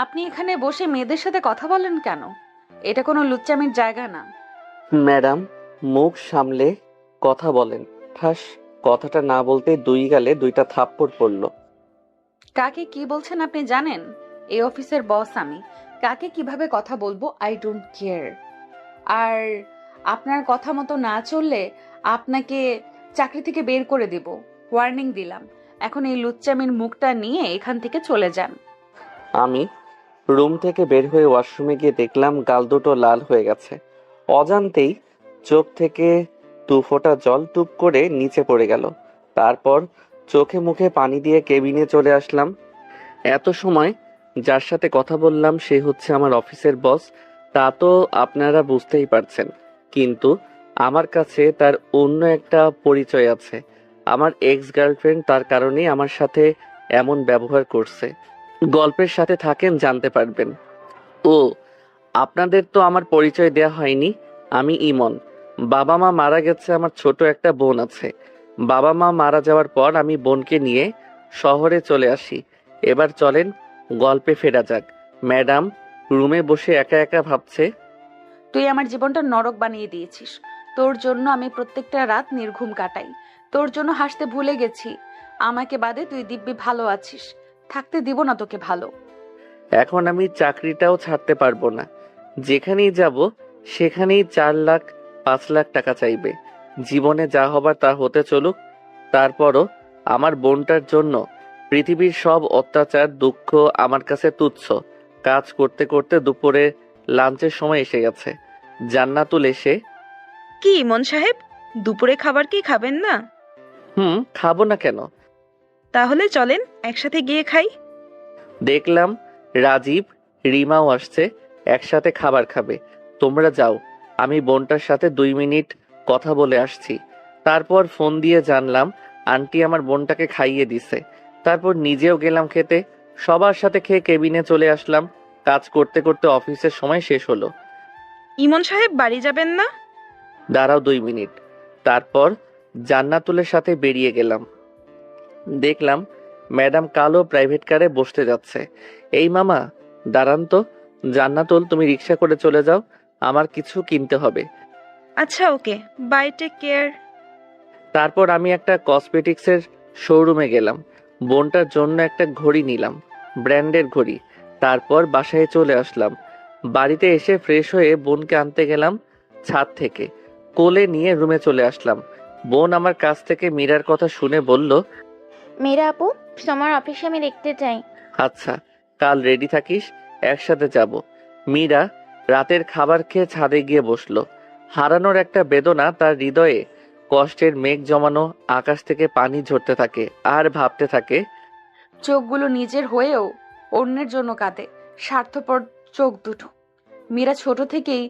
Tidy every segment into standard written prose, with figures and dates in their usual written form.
আপনি এখানে বসে মেয়েদের সাথে কথা বলেন কেন? এটা কোনো লুচ্চামির জায়গা না। ম্যাডাম, মুখ সামলে কথা বলেন। ঠাস, কথাটা না বলতে দুই গালে দুইটা থাপ্পড় পড়ল। কাকে কি বলছেন আপনি জানেন? এই অফিসের বস আমি। কাকে কিভাবে কথা বলবো আই ডোন্ট কেয়ার। আর আপনার কথা মতো না চললে আপনাকে চাকরি থেকে বের করে দেব। ওয়ার্নিং দিলাম। এখন এই লুচ্চামির মুখটা নিয়ে এখান থেকে চলে যান। আমি রুম থেকে বের হয়ে ওয়াশরুমে গিয়ে দেখলাম গাল দুটো লাল হয়ে গেছে। অজান্তেই চোখ থেকে দু ফোঁটা জল টুপ করে নিচে পড়ে গেল। তারপর চোখে মুখে পানি দিয়ে কেবিনে চলে আসলাম। এত সময় যার সাথে কথা বললাম সে হচ্ছে আমার অফিসের বস। তা তো আপনারা বুঝতেই পারছেন, কিন্তু আমার কাছে তার অন্য একটা পরিচয় আছে। আমার এক্স গার্লফ্রেন্ড তার কারণেই আমার সাথে এমন ব্যবহার করছে। গল্পের সাথে থাকেন, জানতে পারবেন। ও, আপনাদের তো আমার পরিচয় দেয়া হয়নি। আমি ইমন। বাবা মা মারা গেছে, আমার ছোট একটা বোন আছে। বাবা মা মারা যাওয়ার পর আমি বোনকে নিয়ে শহরে চলে আসি। এবার চলেন গল্পে ফেরা যাক। ম্যাডাম রুমে বসে একা একা ভাবছে। তুই আমার জীবনটা নরক বানিয়ে দিয়েছিস। তোর জন্য আমি প্রত্যেকটা রাত নির্ঘুম কাটাই। তোর জন্য হাসতে ভুলে গেছি। আমাকে বাদে তুই দিব্যি ভালো আছিস। থাকতে দিব না তোকে ভালো। এখন আমি চাকরিটাও ছাড়তে পারবো না। যেখানেই যাব সেখানেই 4 লাখ 5 লাখ টাকা চাইবে। জীবনে যা হবার তা হতে চলুক। তারপরও আমার বোনটার জন্য পৃথিবীর সব অত্যাচার দুঃখ আমার কাছে তুচ্ছ। কাজ করতে করতে দুপুরে লাঞ্চের সময় এসে গেছে। জান্নাতুল এসে, কি ইমন সাহেব, দুপুরে খাবার কি খাবেন না? খাবো না কেন? তাহলে চলেন একসাথে গিয়ে খাই। দেখলাম রাজীব, রিমাও আসছে, একসাথে খাবার খাবে। তোমরা যাও, আমি বোনটার সাথে 2 মিনিট কথা বলে আসছি। তারপর ফোন দিয়ে জানলাম আন্টি আমার বোনটাকে খাইয়ে দিছে। তারপর নিজেও গেলাম খেতে। সবার সাথে খেয়ে কেবিনে চলে আসলাম। কাজ করতে করতে অফিসের সময় শেষ হলো। ইমন সাহেব বাড়ি যাবেন না? দাঁড়াও 2 মিনিট। তারপর জান্নাতুলের সাথে বেরিয়ে গেলাম। দেখলাম ম্যাডাম কালো প্রাইভেট কারে বসতে যাচ্ছে। এই মামা, দাঁড়ান তো। জান্নাতুল, তুমি রিক্সা করে চলে যাও, আমার কিছু কিনতে হবে। আচ্ছা ওকে, বাই, টেক কেয়ার। তারপর আমি একটা কসমেটিক্সের শোরুমে গেলাম। বোনটার জন্য একটা ঘড়ি নিলাম, ব্র্যান্ডের ঘড়ি। তারপর বাসায় চলে আসলাম। বাড়িতে এসে ফ্রেশ হয়ে বোনকে আনতে গেলাম ছাদ থেকে। কোলে নিয়ে রুমে চলে আসলাম। বোন আমার কাছ থেকে মীরার কথা শুনে বলল, মীরা আপু, তোমার অফিসে আমি দেখতে চাই। আচ্ছা, কাল রেডি থাকিস, একসাথে যাব। মীরা রাতের খাবার খেয়ে ছাদে গিয়ে বসলো। হারানোর একটা বেদনা তার হৃদয়ে কষ্টের মেঘ জমানো। আকাশ থেকে পানি ঝরতে থাকে আর ভাবতে থাকে। চোখগুলো নিজের হয়েও অন্যের জন্য কাঁদে। স্বার্থপর চোখ দুটো। মীরা ছোট থেকেই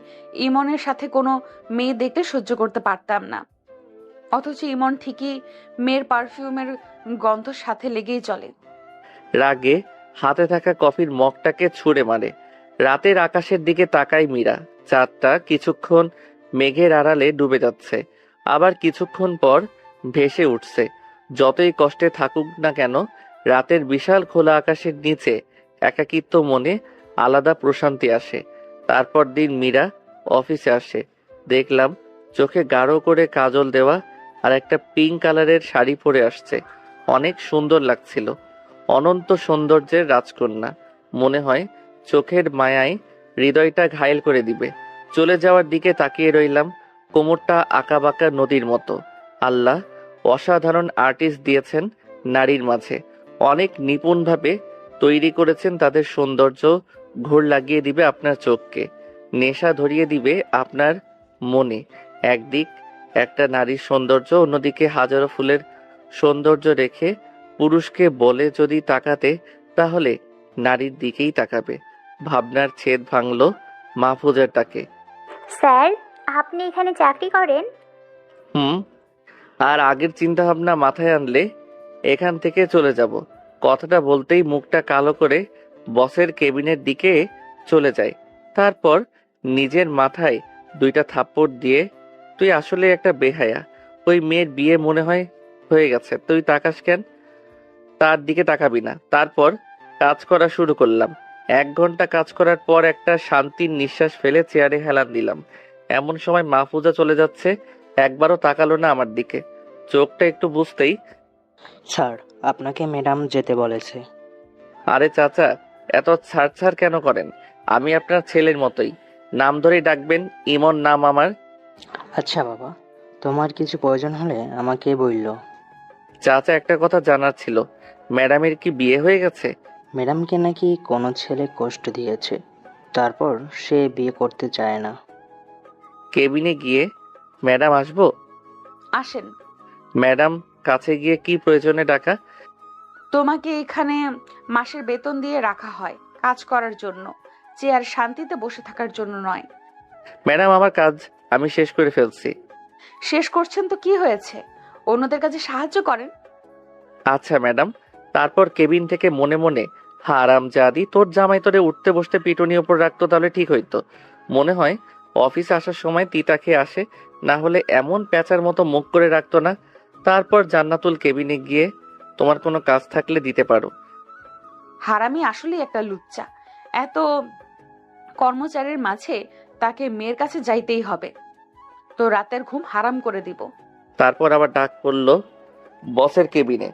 ইমনের সাথে কোনো মেয়ে দেখলে সহ্য করতে পারতাম না। অথচ ইমন ঠিকই মেয়ের পারফিউমের গন্ধ সাথে লেগেই চলে। রাগে হাতে থাকা কফির মগটাকে ছুঁড়ে মারে। রাতের আকাশের দিকে তাকায় মীরা। চাঁদটা কিছুক্ষণ মেঘের আড়ালে ডুবে যাচ্ছে, আবার কিছুক্ষণ পর ভেসে উঠছে। যতই কষ্টে থাকুক না কেন, রাতের বিশাল খোলা আকাশের নিচে একাকিত্ব মনে আলাদা প্রশান্তি আসে। তারপর দিন মীরা অফিসে আসে। দেখলাম চোখে গাঢ় করে কাজল দেওয়া আর একটা পিঙ্ক কালারের শাড়ি পরে আসছে। অনেক সুন্দর লাগছিল। অনন্ত সৌন্দর্যের রাজকন্যা। মনে হয় চোখের মায়ায় হৃদয়টা ঘায়েল করে দিবে। চলে যাওয়ার দিকে তাকিয়ে রইলাম। কোমরটা আঁকাবাঁকা নদীর মতো। আল্লাহ অসাধারণ আর্টিস্ট দিয়েছেন নারীর মাঝে। অনেক নিপুণভাবে তৈরি করেছেন তাদের সৌন্দর্য। ঘোর লাগিয়ে দিবে আপনার চোখকে, নেশা ধরিয়ে দিবে আপনার মনে। একদিক একটা নারীর সৌন্দর্য, অন্যদিকে হাজারো ফুলের সৌন্দর্য রেখে পুরুষকে বলে যদি তাকাতে, তাহলে নারীর দিকেই তাকাবে। ভাবনার ছেদ ভাঙল মাহফুজের তাকে। স্যার, আপনি এখানে চাকরি করেন? হুম, আর আগের চিন্তা ভাবনা মাথায় আনলে এখান থেকে চলে যাব। কথাটা বলতেই মুখটা কালো করে বসের কেবিনের দিকে চলে যায়। তারপর নিজের মাথায় দুইটা থাপ্পড় দিয়ে, তুই আসলে একটা বেহায়া। ওই মেয়ের বিয়ে মনে হয় হয়ে গেছে, তুই তাকাস কেন? তার দিকে তাকাবি না। তারপর কাজ করা শুরু করলাম। 1 ঘন্টা কাজ করার পর একটা শান্তির নিঃশ্বাস ফেলে চেয়ারে হেলান দিলাম। এমন সময় মাহফুজা চলে যাচ্ছে, একবারও তাকালো না আমার দিকে। চোখটা একটু বুঝতেই, স্যার, আপনাকে ম্যাডাম যেতে বলেছে। আরে চাচা, এত ছাড় কেন করেন? আমি আপনার ছেলের মতোই, নাম ধরেই ডাকবেন। ইমন নাম আমার। আচ্ছা বাবা, তোমার কিছু প্রয়োজন হলে আমাকে বললো। চাচা, একটা কথা জানার ছিল, ম্যাডামের কি বিয়ে হয়ে গেছে? ম্যাডামকে নাকি কোনো ছেলে কষ্ট দিয়েছে, তারপর সে বিয়ে করতে চায় না। কেবিনে গিয়ে ম্যাডাম আসবো? আসেন। ম্যাডাম কাছে গিয়ে কি প্রয়োজনে ডাকা? তোমাকে এখানে মাসের বেতন দিয়ে রাখা হয় কাজ করার জন্য, চেয়ার শান্তিতে বসে থাকার জন্য নয়। ম্যাডাম, আমার কাজ আমি শেষ করে ফেলছি। শেষ করছেন তো কি হয়েছে, অন্যদের কাছে সাহায্য করেন। আচ্ছা ম্যাডাম। তারপর কেবিন থেকে মনে মনে, হারামজাদি, তোর জামাই তোরে উঠতে বসতে পিটুনি উপর রাখতো তাহলে ঠিক হইতো। মনে হয় অফিসে আসার সময় তিতা খেয়ে আসে, না হলে এমন প্যাঁচার মতো মুখ করে রাখতো না। তারপর জান্নাতুল কেবিনে গিয়ে, তোমার কোনো কাজ থাকলে দিতে পারো। হারামি আসলেই একটা লুচ্চা। এত কর্মচারীর মাঝে তাকে মেয়ের কাছে যাইতেই হবে। তো রাতের ঘুম হারাম করে দিব। তারপর আবার ডাক পড়লো বসের কেবিনে।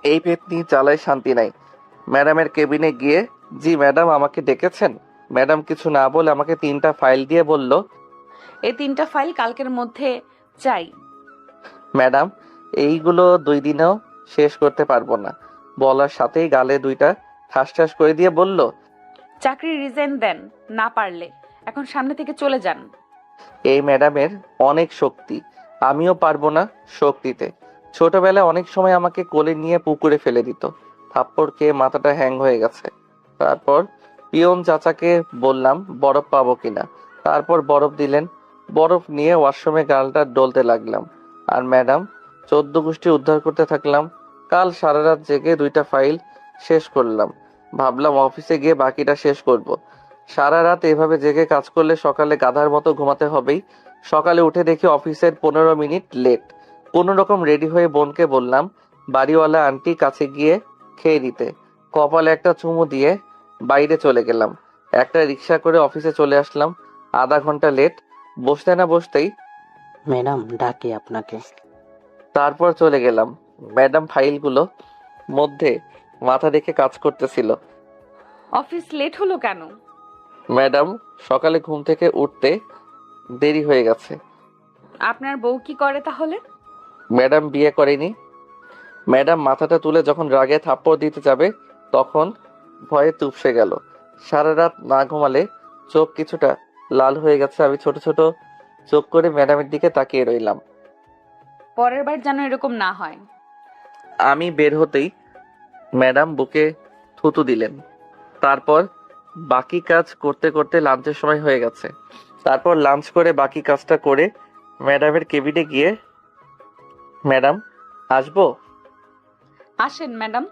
এই পেতনি চালায় শান্তি নাই। ম্যাডামের কেবিনে গিয়ে, জি ম্যাডাম, আমাকে ডেকেছেন? ম্যাডাম কিছু না বলে আমাকে 3টা ফাইল দিয়ে বলল, এই 3টা ফাইল কালকের মধ্যে চাই। ম্যাডাম এইগুলো 2 দিনেও শেষ করতে পারবো না। বলার সাথেই গালে 2টা ঠাস ঠাস করে দিয়ে বলল, চাকরি রিজাইন দেন না পারলে, এখন সামনে থেকে চলে যান। এই ম্যাডামের অনেক শক্তি, আমিও পারবো না শক্তিতে। ছোটবেলায় অনেক সময় আমাকে কোলে নিয়ে পুকুরে ফেলে দিত, থাপ্পড় খেয়ে মাথাটা হ্যাং হয়ে গেছে। তারপর পিয়ন চাচাকে বললাম বরফ পাবো কিনা। তারপর বরফ দিলেন। বরফ নিয়ে ওয়াশরুমে গালটা ডলতে লাগলাম, আর ম্যাডাম 14 গোষ্ঠী উদ্ধার করতে থাকলাম। কাল সারা রাত জেগে 2টা ফাইল শেষ করলাম। ভাবলাম অফিসে গিয়ে বাকিটা শেষ করব। সারা রাত এভাবে জেগে কাজ করলে সকালে গাধার মতো ঘুমাতে হবেই। সকালে উঠে দেখি অফিসের 15 মিনিট লেট। কোনো রকম রেডি হয়ে বোনকে বললাম বাড়িওয়ালা আন্টি কাছে গিয়ে খেয়ে দিতে। কপালে একটা চুমু দিয়ে বাইরে চলে গেলাম। একটা রিক্সা করে অফিসে চলে আসলাম। আধা ঘন্টা লেট। বসতে না বসতেই ম্যাডাম ডাকে আপনাকে। তারপর চলে গেলাম। ম্যাডাম ফাইলগুলো মধ্যে মাথা রেখে কাজ করতেছিল। অফিস লেট হলো কেন? ম্যাডাম সকালে ঘুম থেকে উঠতে দেরি হয়ে গেছে। আপনার বউ কি করে তাহলে? ম্যাডাম বিয়ে করেনি। ম্যাডাম মাথাটা তুলে যখন রাগে থাপ্পড় দিতে যাবে, তখন ভয়ে চুপসে গেল। সারা রাত না ঘুমালে চোখ কিছুটা লাল হয়ে গেছে। আমি ছোট ছোট চোখ করে ম্যাডামের দিকে তাকিয়ে রইলাম। পরের বার যেন এরকম না হয়। আমি বের হতেই ম্যাডাম বুকে থুতু দিলেন। তারপর বাকি কাজ করতে করতে লাঞ্চের সময় হয়ে গেছে। তারপর লাঞ্চ করে বাকি কাজটা করে ম্যাডামের কেবিনে গিয়ে, ম্যাডাম আসবো? আসেন ম্যাডাম।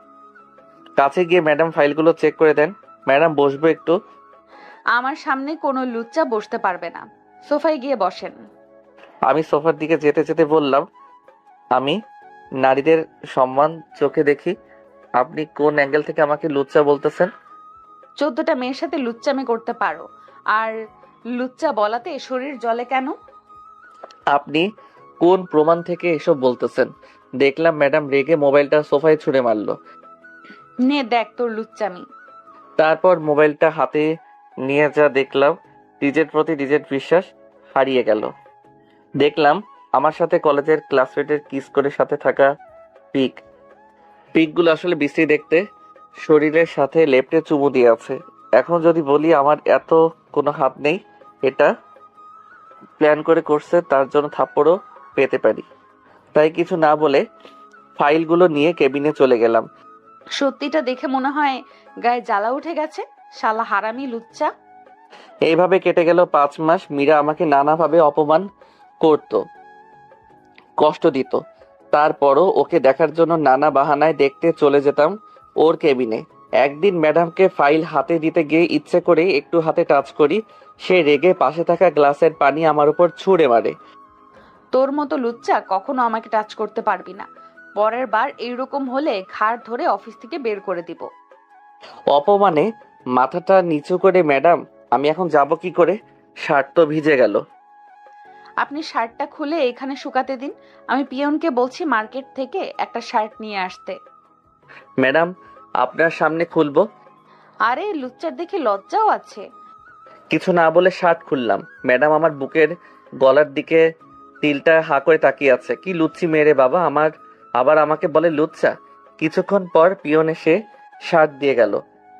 কাছে গিয়ে ম্যাডাম ফাইলগুলো চেক করে দেন। ম্যাডাম বসবো একটু? আমার সামনে কোনো লুচ্চা বসতে পারবে না, সোফায় গিয়ে বসেন। আমি সোফার দিকে যেতে যেতে বললাম, আমি নারীদের সম্মান চোখে দেখি। আপনি কোন অ্যাঙ্গেল থেকে আমাকে লুচ্চা বলতেছেন? 14টা মেয়ের সাথে লুচ্চামি করতে পারো, আর লুচ্চা বলাতে শরীর জ্বলে কেন? আপনি কোন প্রমাণ থেকে এসব বলতেছেন? দেখলাম ম্যাডাম রেগে মোবাইলটা সোফায় ছুঁড়ে মারলো। নে দেখ তোর লুচ্চামি। তারপর মোবাইলটা হাতে নিয়ে যা দেখলাম, নিজের প্রতি নিজের বিশ্বাস হারিয়ে গেল। দেখলাম আমার সাথে কলেজের ক্লাসমেটের কিস করে সাথে থাকা পিকগুলো আসলে বিশ্রী দেখতে, শরীরের সাথে লেপ্টে চুমু দিয়ে আছে। এখন যদি বলি আমার এত কোনো হাত নেই, এটা প্ল্যান করে করছে, তার জন্য থাপ্পড়ও পেতে পারি। তাই কিছু না বলে ফাইলগুলো নিয়ে কেবিনে চলে গেলাম। সত্যিটা দেখে মনে হয় গায়ে জ্বালা উঠে গেছে। শালা হারামি লুচ্চা। এইভাবে কেটে গেল 5 মাস। মীরা আমাকে নানাভাবে অপমান করত, কষ্ট দিত। তারপরও ওকে দেখার জন্য নানা বাহানায় দেখতে চলে যেতাম ওর কেবিনে। একদিন ম্যাডামকে ফাইল হাতে দিতে গিয়ে ইচ্ছে করে একটু হাতে টাচ করি, সে রেগে পাশে থাকা গ্লাসের পানি আমার উপর ছুঁড়ে মারে। তোর মতো লুচ্চা কখনো আমাকে টাচ করতে পারবি না। পরের বার এইরকম হলে ঘাড় ধরে অফিস থেকে বের করে দিব। অপমানে মাথাটা নিচু করে, ম্যাডাম আমি এখন যাব কি করে? শার্ট তো ভিজে গেল। আপনি শার্টটা খুলে এখানে শুকাতে দিন। আমি পিয়নকে বলছি মার্কেট থেকে একটা শার্ট নিয়ে আসতে। ম্যাডাম আপনার সামনে খুলবো? আরে লুচ্চার দেখে লজ্জাও আছে। কিছু না বলে শার্ট খুললাম। ম্যাডাম আমার বুকের গলার দিকে তিলটা হা করে তাকিয়ে আছে। কি লুচ্ছি মেরে বাবা আমার, আবার আমাকে বলে লুচ্চা। কিছুক্ষণ পর পিয়ন এসে শার্ট দিয়ে গেল।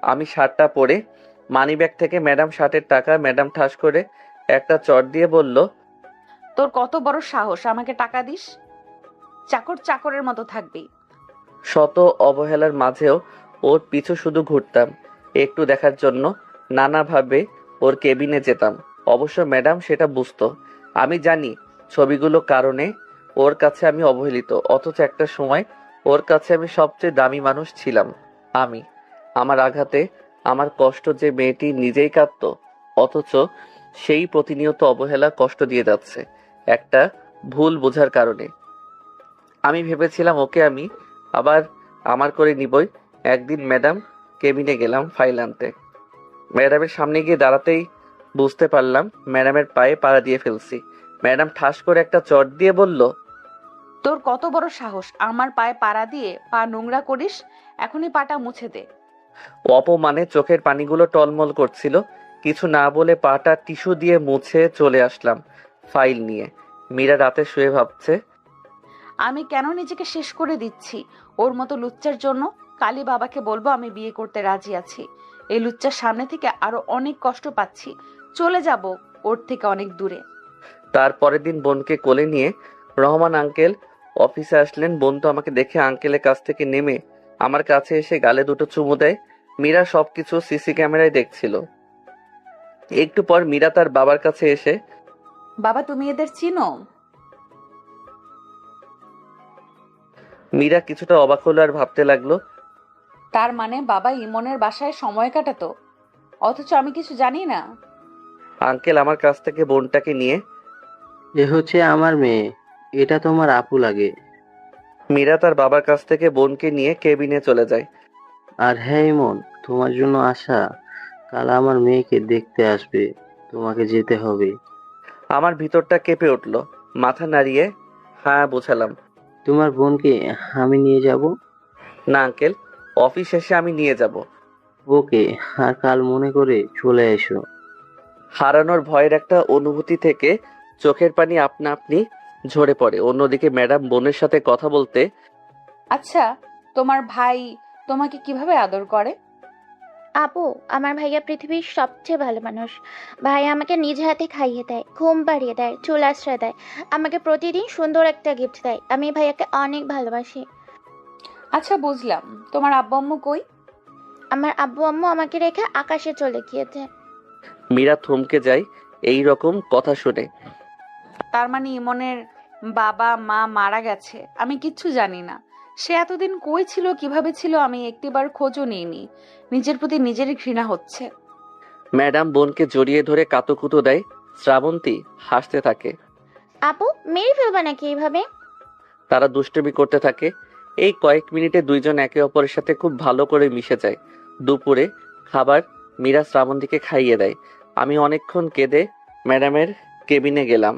আমি শার্টটা পরে মানিব্যাগ থেকে ম্যাডাম শার্টের টাকা, ম্যাডাম ঠাস করে একটা চট দিয়ে বলল, তোর কত বড় সাহস আমাকে টাকা দিস? চাকর চাকরের মতো থাকবি। শত অবহেলার মাঝেও ওর পিছু শুধু ঘুরতাম একটু দেখার জন্য। নানাভাবে ওর কেবিনে যেতাম। অবশ্য ম্যাডাম সেটা বুঝতো। আমি জানি ছবিগুলো কারণে ওর কাছে আমি অবহেলিত, অথচ একটা সময় ওর কাছে আমি সবচেয়ে দামি মানুষ ছিলাম। আমি আমার আঘাতে, আমার কষ্ট যে মেয়েটি নিজেই কাঁদতো, অথচ সেই প্রতিনিয়ত অবহেলা কষ্ট দিয়ে যাচ্ছে একটা ভুল বোঝার কারণে। আমি ভেবেছিলাম ওকে আমি আবার আমার করে নিবই। একদিন ম্যাডাম কেবিনে গেলাম ফাইল আনতে। ম্যাডামের সামনে গিয়ে দাঁড়াতেই বুঝতে পারলাম ম্যাডামের পায়ে পাড়া দিয়ে ফেলছি। ম্যাডাম ঠাস করে একটা চট দিয়ে বলল, তোর কত বড় সাহস আমার পায়ে পাড়া দিয়ে পা নোংরা করিস? এখনই পাটা মুছে দে। অপমানে চোখের পানিগুলো টলমল করছিল। কিছু না বলে পাটা টিস্যু দিয়ে মুছে চলে আসলাম ফাইল নিয়ে। মীরা রাতে শুয়ে ভাবছে, আমি কেন নিজেকে শেষ করে দিচ্ছি ওর মতো লুচ্চার জন্য? কালী বাবাকে বলবো আমি বিয়ে করতে রাজি আছি। এই লুচ্চার সামনে থেকে আরো অনেক কষ্ট পাচ্ছি। চলে যাব ওর থেকে অনেক দূরে। তার পরের দিন বোনকে কোলে নিয়ে রহমান আঙ্কেল অফিসে আসলেন। বোন তো আমাকে দেখে আঙ্কেলের কাছ থেকে নেমে আমার কাছে এসে গালে দুটো চুমু দেয়। মীরা সবকিছু সিসি ক্যামেরায় দেখছিল। একটু পর মীরা তার বাবার কাছে এসে, বাবা তুমি এদের চিনো? মীরা কিছুটা অবাক হলো আর ভাবতে লাগলো, তার মানে বাবা ইমনের বাসায় সময় কাটাতো, অথচ আমি কিছু জানি না। আঙ্কেল আমার কাছ থেকে বোনটাকে নিয়ে, এ হচ্ছে আমার মেয়ে, এটা তোমার আপু লাগে। মীরা তার বাবার কাছ থেকে বোনকে নিয়ে কেবিনে চলে যায়। আর হ্যাঁ ইমন, তোমার জন্য আশা কাল আমার মেয়েকে দেখতে আসবে, তোমাকে যেতে হবে। আমার ভিতরটা কেঁপে উঠলো। মাথা নাড়িয়ে হ্যাঁ বোঝালাম। তোমার বোনকে আমি নিয়ে যাব। না আঙ্কেল, অফিস শেষে আমি নিয়ে যাব। ওকে, আর কাল মনে করে চলে এসো। হারানোর ভয়ের একটা অনুভূতি থেকে চোখের পানি আপনা আপনি ঝরে পড়ে। অন্যদিকে ম্যাডাম বোনের সাথে কথা বলতে, আচ্ছা, তোমার ভাই তোমাকে কিভাবে আদর করে? আপু, আমার ভাইয়া পৃথিবীর সবচেয়ে ভালো মানুষ। ভাইয়া আমাকে নিজ হাতে খাইয়ে দেয়, ঘুম পাড়িয়ে দেয়, চুল আশ্রয় দেয়, আমাকে প্রতিদিন সুন্দর একটা গিফট দেয়। আমি ভাইয়াকে অনেক ভালোবাসি। আচ্ছা বুঝলাম, তোমার আব্বু আম্মু কই? আমার আব্বু আম্মু আমাকে রেখে আকাশে চলে গিয়েছে। মীরা থমকে যায় এই রকম কথা শুনে। তার মানে ইমনের বাবা মা মারা গেছে, আমি কিচ্ছু জানি না। সে এতদিন কই ছিল, কিভাবে ছিল, আমি একটিবার খোঁজও নিইনি। নিজের প্রতি নিজেরই ঘৃণা হচ্ছে। ম্যাডাম বোনকে জড়িয়ে ধরে কাতুকুতু দেয়। শ্রাবন্তী হাসতে থাকে। আপু, মেরে ফেলবা নাকি এইভাবে? তারা দুষ্টুমি করতে থাকে। এই কয়েক মিনিটে দুইজন একে অপরের সাথে খুব ভালো করে মিশে যায়। দুপুরে খাবার মীরা শ্রাবন্তীকে খাইয়ে দেয়। আমি অনেকক্ষণ কেঁদে ম্যাডামের কেবিনে গেলাম।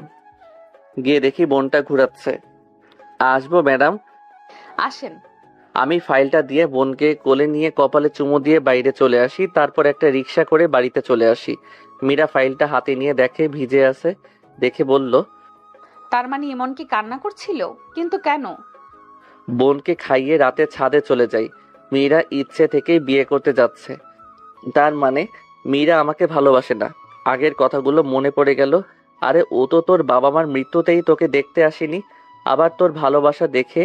গিয়ে দেখি বোনটা ঘুরাচ্ছে। আসবো ম্যাডাম? আসেন। আমি ফাইলটা দিয়ে বোনকে কোলে নিয়ে কপালে চুমু দিয়ে বাইরে চলে আসি। তারপর একটা রিক্সা করে বাড়িতে চলে আসি। মীরা ফাইলটা হাতে নিয়ে দেখে ভিজে আছে। দেখে বলল, তার মানে ইমন কি কান্না করছিল? কিন্তু কেন? বোনকে খাইয়ে রাতে ছাদে চলে যাই। মীরা ইচ্ছে থেকেই বিয়ে করতে যাচ্ছে। তার মানে মীরা আমাকে ভালোবাসে না। আগের কথাগুলো মনে পড়ে গেল। আরে ও তো তোর বাবা মার মৃত্যুতেই তোকে দেখতে আসেনি, আবার তোর ভালোবাসা দেখে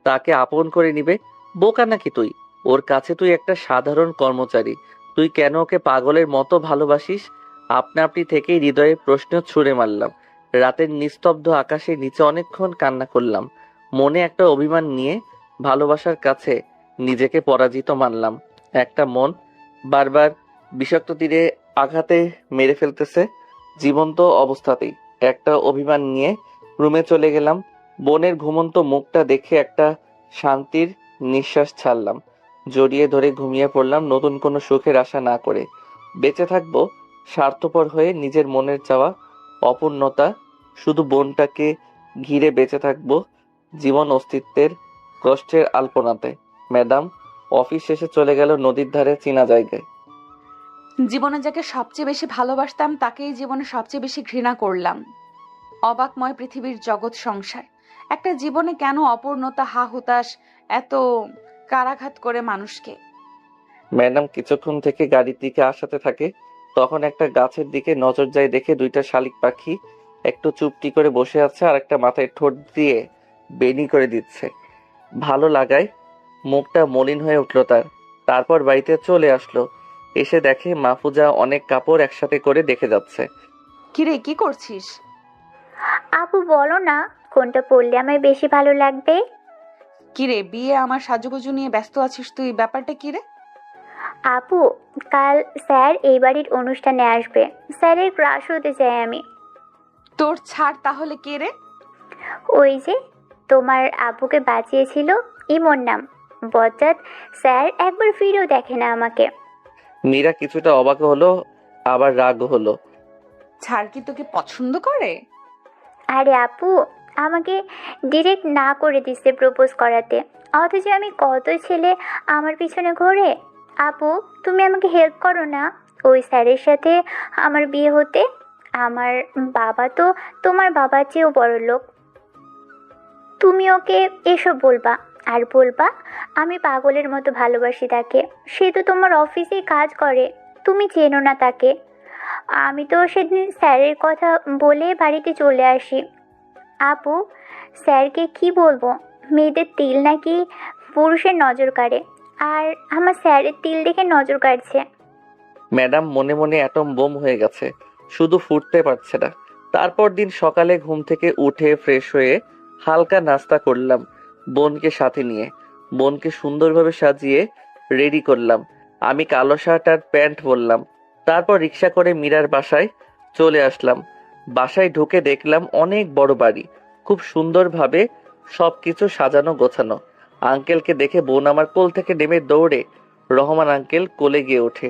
তাকে আপন করে নিবে। বোকা নাকি তুই? ওর কাছে তুই একটা সাধারণ কর্মচারী। তুই কেন ওকে পাগলের মতো ভালোবাসিস? আপনা আপনি থেকেই হৃদয়ে প্রশ্ন ছুঁড়ে মারলাম। রাতের নিস্তব্ধ আকাশে নিচে অনেকক্ষণ কান্না করলাম। মনে একটা অভিমান নিয়ে ভালোবাসার কাছে নিজেকে পরাজিত মানলাম। একটা মন বারবার বিষাক্ত তীরে আঘাতে মেরে ফেলতেছে জীবন্ত অবস্থাতেই। একটা অভিমান নিয়ে রুমে চলে গেলাম। বোনের ঘুমন্ত মুখটা দেখে একটা শান্তির নিঃশ্বাস ছাড়লাম। জড়িয়ে ধরে ঘুমিয়ে পড়লাম নতুন কোনো সুখের আশা না করে। বেঁচে থাকবো স্বার্থপর হয়ে, নিজের মনের চাওয়া অপূর্ণতা, শুধু বোনটাকে ঘিরে বেঁচে থাকবো জীবন অস্তিত্বের কষ্টের আলপনাতে। ম্যাডাম অফিস শেষে চলে গেল নদীর ধারে চেনা জায়গায়। জীবনে যাকে সবচেয়ে বেশি ভালোবাসতাম তাকেই জীবনে সবচেয়ে বেশি ঘৃণা করলাম। অবাকময় পৃথিবীর জগৎ সংসার। একটা জীবনে কেন অপূর্ণতা, হা হুতাশ এত কারাঘাত করে মানুষকে? ম্যাডাম কিছুক্ষণ থেকে গাড়ির দিকে আসাতে থাকে। তখন একটা গাছের দিকে নজর যায়, দেখে দুইটা শালিক পাখি একটু চুপটি করে বসে আছে আর একটা মাথায় ঠোঁট দিয়ে বেনি করে দিচ্ছে। ভালো লাগায় মুখটা মলিন হয়ে উঠল তার। তারপর বাড়িতে চলে আসলো। এসে দেখে মাহফুজা অনেক কাপড় একসাথে করে দেখে যাচ্ছে। কিরে, কি করছিস? আপু বলো না, কোনটা পরলে আমায় বেশি ভালো লাগবে? কিরে, বিয়ে আমার সাজুগুজু নিয়ে ব্যস্ত আছিস তুই, ব্যাপারটা কিরে? আপু, কাল স্যার এই বাড়ির অনুষ্ঠানে আসবে। স্যারের ক্রাশ হতে চাই আমি। তোর ছাড়, তাহলে কে রে? ওই যে তোমার আব্বুকে বাঁচিয়েছিল, ইমন নাম। বজ্জাত স্যার একবার ফিরেও দেখে না আমাকে। মীরা কিছুটা অবাক হলো, আবার রাগ হলো। ছাড় কি তোকে পছন্দ করে? আরে আপু, আমাকে ডিরেক্ট না করে দিচ্ছে প্রপোজ করাতে, অথচ আমি কত ছেলে আমার পিছনে ঘোরে। আপু, তুমি আমাকে হেল্প করো না ওই স্যারের সাথে আমার বিয়ে হতে। আমার বাবা তো তোমার বাবার চেয়েও বড় লোক। তুমি ওকে এসব বলবা, আর বলবা আমি পাগলের মতো ভালোবাসি তাকে। সে তো তোমার অফিসেই কাজ করে, তুমি চেনো না তাকে। আমি তো সেদিন স্যারের কথা বলে বাড়িতে চলে আসি। আপু, স্যারকে কি বলবো? মেয়েদের তিল নাকি পুরুষের নজর কাড়ে, আর আমার স্যারের তিল দেখে নজর কাড়ছে। ম্যাডাম মনে মনে অ্যাটম বোম হয়ে গেছে, শুধু ফুটতে পারছে না। তারপর দিন সকালে ঘুম থেকে উঠে ফ্রেশ হয়ে হালকা নাস্তা করলাম বোনকে সাথে নিয়ে। বোনকে সুন্দরভাবে সাজিয়ে রেডি করলাম। আমি কালো শার্ট আর প্যান্ট পরলাম। তারপর রিক্সা করে মীরার বাসায় চলে আসলাম। বাসায় ঢুকে দেখলাম অনেক বড় বাড়ি, খুব সুন্দরভাবে সবকিছু সাজানো গোছানো। আঙ্কেলকে দেখে বোন আমার কোল থেকে নেমে দৌড়ে রহমান আঙ্কেল কোলে গিয়ে ওঠে।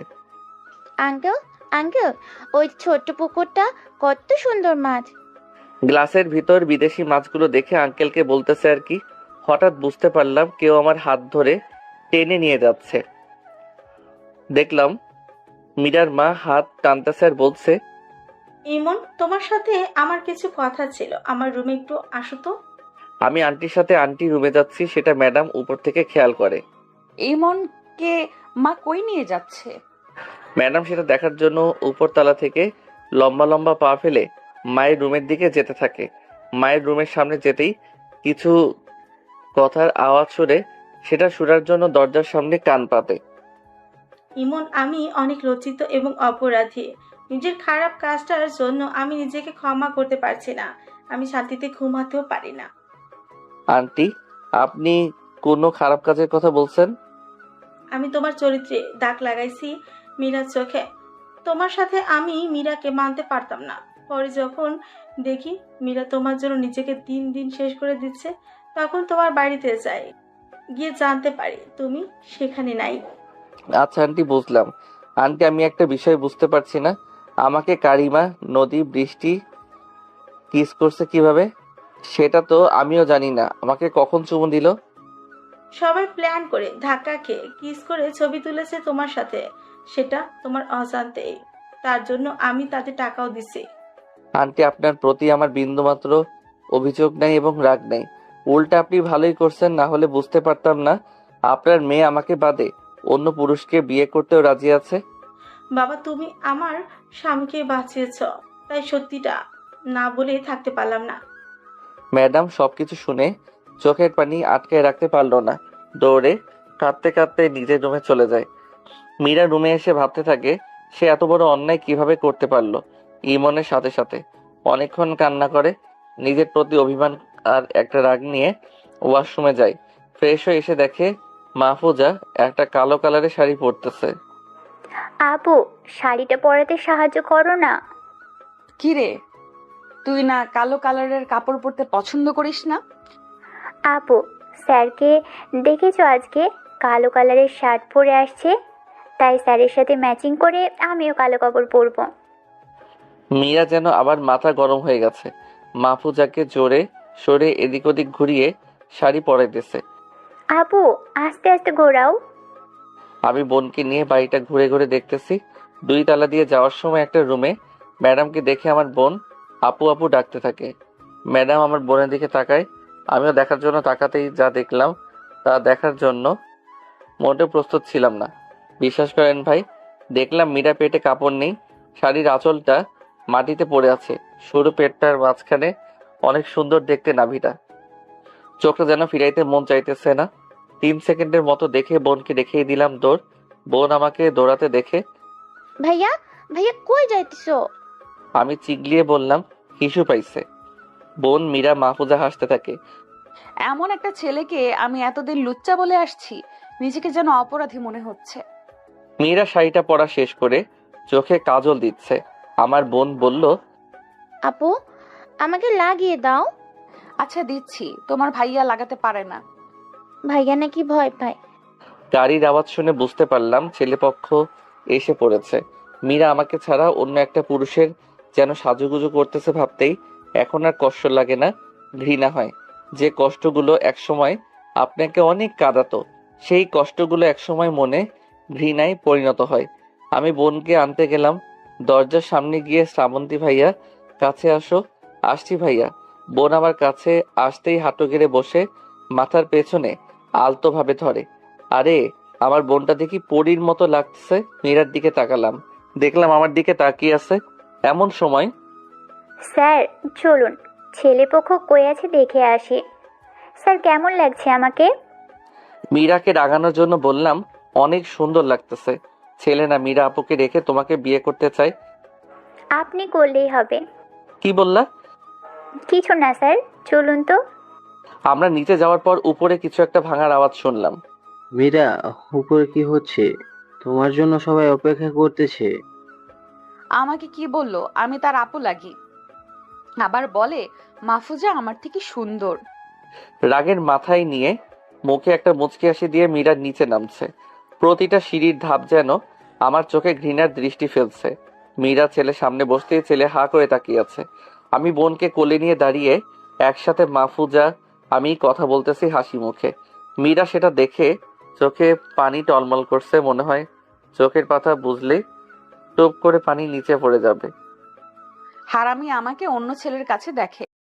আঙ্কেল, আঙ্কেল, ওই ছোট্ট পুকুরটা, কত সুন্দর মাছ। গ্লাসের ভিতর বিদেশি মাছগুলো দেখে আঙ্কেলকে বলতেছে আর কি। হঠাৎ বুঝতে পারলাম কেউ আমার হাত ধরে টেনে নিয়ে যাচ্ছে। দেখলাম মীরার মা হাত টানতেছে আর বলছে, ইমন, তোমার সাথে আমার কিছু কথা ছিল, আমার রুমে একটু আসো তো। আমি আন্টির সাথে আন্টি রুমে যাচ্ছি, সেটা ম্যাডাম উপর থেকে খেয়াল করে। এই মনকে মা কই নিয়ে যাচ্ছে? ম্যাডাম সেটা দেখার জন্য উপরতলা থেকে লম্বা লম্বা পা ফেলে মায়ের রুমের দিকে যেতে থাকে। মায়ের রুমের সামনে যেতেই কিছু কথার আওয়াজ শুনে সেটা শোনার জন্য দরজার সামনে কান পাতে। ইমন, আমি অনেক লজ্জিত এবং অপরাধী। নিজের খারাপ কাজটার জন্য আমি নিজেকে ক্ষমা করতে পারছি না। আমি শান্তিতে ঘুমাতেও পারি না। আন্টি, আপনি কোনো খারাপ কাজের কথা বলছেন? আমি তোমার চরিত্রে দাগ লাগাইছি মীরার চোখে। তোমার সাথে আমি মীরাকে মানতে পারতাম না। পরে যখন দেখি মীরা তোমার জন্য নিজেকে দিন দিন শেষ করে দিচ্ছে, তখন তোমার বাড়িতে যাই, গিয়ে জানতে পারি তুমি সেখানে নাই। আচ্ছা আন্টি, বুঝলাম। আন্টি, আমি একটা বিষয় বুঝতে পারছি না, আমাকে কারিমা, নদী, বৃষ্টি কিস করছে কিভাবে? সেটা তো আমিও জানি না। আমাকে কখন চুমু দিল? সবাই প্ল্যান করে ধাক্কা খেয়ে কিস করে ছবি তুলেছে তোমার সাথে, সেটা তোমার অজান্তেই। তার জন্য আমি তাতে টাকাও দিছি। আন্টি, আপনার প্রতি আমার বিন্দুমাত্র অভিযোগ নেই এবং রাগ নেই। উল্টা আপনি ভালোই করছেন, না হলে বুঝতে পারতাম না আপনার মেয়ে আমাকে বাদে অন্য পুরুষকে বিয়ে করতেও রাজি আছে। বাবা, তুমি আমার স্বামীকে বাঁচিয়েছ, তাই সত্যিটা না বলে থাকতে পারলাম না। ম্যাডাম সবকিছু শুনে চোখের পানি আটকায় রাখতে পারলো না, দৌড়ে কাঁদতে কাঁদতে নিজের রুমে চলে যায়। মীরা রুমে এসে ভাবতে থাকে সে এত বড় অন্যায় কিভাবে করতে পারলো। ইমনের সাথে সাথে অনেকক্ষণ কান্না করে, নিজের প্রতি অভিমান আর একটা রাগ নিয়ে ওয়াশরুমে যায়। ফ্রেশ হয়ে এসে দেখে মাহফুজা একটা কালো কালারের শাড়ি পরতেছে। আপু, শাড়িটা পরাতে সাহায্য করো না। কিরে, তুই না কালো কালারের কাপড় পরতে পছন্দ করিস না? আপু, স্যারকে দেখেছো আজকে? কালো কালারের শার্ট পরে আসছে, তাই স্যারের সাথে ম্যাচিং করে আমিও কালো কাপড় পরবো। মীরা যেন আবার মাথা গরম হয়ে গেছে। মাহফুজাকে জোরে সরে এদিক ওদিক ঘুরিয়ে শাড়ি পরাইতেছে। আপু, আস্তে আস্তে ঘোরাও। আমি বোনকে নিয়ে বাড়িটা ঘুরে ঘুরে দেখতেছি। 2 তালা দিয়ে যাওয়ার সময় একটা রুমে ম্যাডামকে দেখে আমার বোন আপু আপু ডাকতে থাকে। ম্যাডাম আমার বোনের দিকে তাকায়। আমিও দেখার জন্য তাকাতেই যা দেখলাম তা দেখার জন্য মোটেও প্রস্তুত ছিলাম না। বিশ্বাস করেন ভাই, দেখলাম মীরা পেটে কাপড় নেই, শাড়ির আঁচলটা মাটিতে পড়ে আছে, সরু পেটটার মাঝখানে অনেক সুন্দর দেখতে নাভিটা। চোখটা যেন ফিরাইতে মন চাইতেছে না। 3 সেকেন্ডের মতো দেখে বোনকে দেখিয়ে দিলাম দৌড়। বোন আমাকে দৌড়াতে দেখে ভাইয়া, ভাইয়া কই যাইতেছো? আমি চিগলিয়ে বললাম হিসু পাইছে। বোন, মীরা, মাহফুজা হাসতে থাকে। এমন একটা ছেলেকে আমি এতদিন লুচ্চা বলে আসছি, নিজেকে যেন অপরাধী মনে হচ্ছে। মীরা শাড়িটা পরা শেষ করে চোখে কাজল দিচ্ছে। আমার বোন বলল, আপু, আমাকে লাগিয়ে দাও। আচ্ছা দিচ্ছি, তোমার ভাইয়া লাগাতে পারে না। ভাইয়া নাকি ভয় পায়। গাড়ির আওয়াজ শুনে বুঝতে পারলাম ছেলেপক্ষ এসে পড়েছে। মীরা আমাকে ছাড়া অন্য একটা পুরুষের যেন সাজুগুজু করতেছে ভাবতেই এখন আর কষ্ট লাগে না, ঘৃণা হয়। যে কষ্টগুলো একসময় আপনাকে অনেক কাঁদাতো, সেই কষ্টগুলো একসময় মনে ঘৃণায় পরিণত হয়। আমি বোনকে আনতে গেলাম। দরজার সামনে গিয়ে শ্রাবন্তী ভাইয়া, কাছে আসো। আসছি ভাইয়া। বোন আমার কাছে আসতেই হাঁটু গেড়ে বসে মাথার পেছনে আলতোভাবে ধরে। আরে, আমার বোনটা দেখি পরীর মতো লাগছে। মীরার দিকে তাকালাম, দেখলাম আমার দিকে তাকিয়ে আছে। এমন সময় স্যার চলুন, ছেলেপক্ষ কই আছে দেখে আসি। স্যার কেমন লাগছে আমাকে? মীরাকে রাগানোর জন্য বললাম, অনেক সুন্দর লাগতেছে। ছেলে না, মীরা আপুকে রেখে তোমাকে বিয়ে করতে চাই। আপনি করলেই হবে। কি বললা? কিছু না স্যার, চলুন তো। আমরা নিচে যাওয়ার পর উপরে কিছু একটা ভাঙার আওয়াজ শুনলাম। মীরা, উপরে কি হচ্ছে? তোমার জন্য সবাই অপেক্ষা করতেছে। আমাকে কি বললো আমি তার আপু লাগি, আবার বলে মাহফুজা আমার থেকে সুন্দর। রাগের মাথায় নিয়ে মুখে একটা মুচকি হাসি দিয়ে মীরা নিচে নামছে। প্রতিটা সিঁড়ির ধাপ যেন আমার চোখে ঘৃণার দৃষ্টি ফেলছে। মীরা ছেলে সামনে বসতেই ছেলে হা করে তাকিয়ে আছে। আমি বোনকে কোলে নিয়ে দাঁড়িয়ে একসাথে মাহফুজা আমি কথা বলতেছি হাসি মুখে। মীরা সেটা দেখে চোখে পানি টলমল করছে, মনে হয় চোখের পাতা বুঝলেই টুপ করে পানি নিচে পড়ে যাবে। হারামি আমাকে অন্য ছেলের কাছে দেখে।